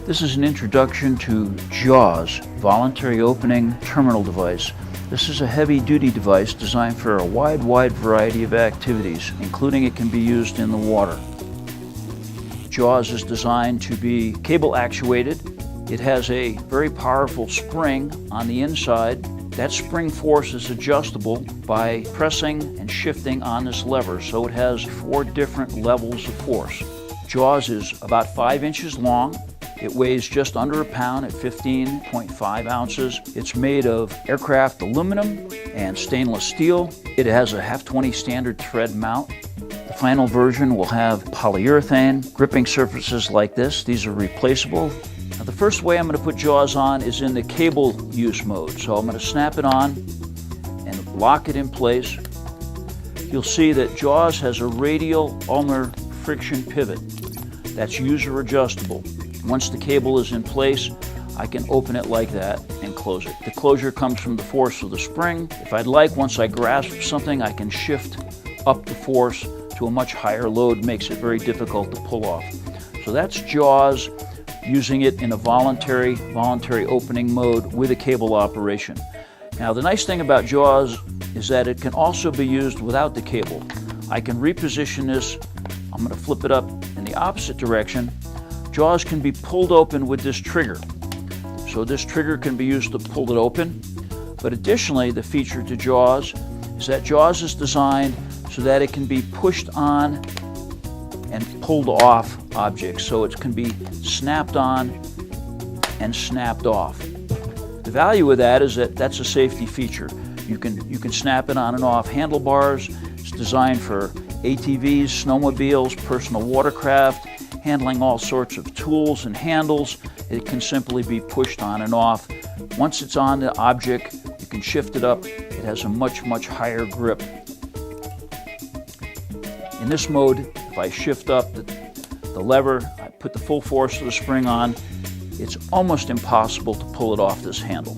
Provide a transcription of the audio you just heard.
This is an introduction to JAWS, Voluntary Opening Terminal Device. This is a heavy-duty device designed for a wide variety of activities, including it can be used in the water. JAWS is designed to be cable actuated. It has a very powerful spring on the inside. That spring force is adjustable by pressing and shifting on this lever, so it has 4 different levels of force. JAWS is about 5 inches long. It weighs just under a pound at 15.5 ounces. It's made of aircraft aluminum and stainless steel. It has a 1/2-20 standard thread mount. The final version will have polyurethane gripping surfaces like this. These are replaceable. Now, the first way I'm going to put JAWS on is in the cable use mode. So I'm going to snap it on and lock it in place. You'll see that JAWS has a radial ulnar friction pivot that's user adjustable. Once the cable is in place, I can open it like that and close it. The closure comes from the force of the spring. If I'd like, once I grasp something, I can shift up the force to a much higher load. Makes it very difficult to pull off. So that's JAWS, using it in a voluntary opening mode with a cable operation. Now, the nice thing about JAWS is that it can also be used without the cable. I can reposition this. I'm going to flip it up in the opposite direction. JAWS can be pulled open with this trigger. So this trigger can be used to pull it open. But additionally, the feature to JAWS is that JAWS is designed so that it can be pushed on and pulled off objects. So it can be snapped on and snapped off. The value of that is that that's a safety feature. You can snap it on and off handlebars. It's designed for ATVs, snowmobiles, personal watercraft, handling all sorts of tools and handles. It can simply be pushed on and off. Once it's on the object, you can shift it up. It has a much higher grip. In this mode, if I shift up the lever, I put the full force of the spring on, it's almost impossible to pull it off this handle.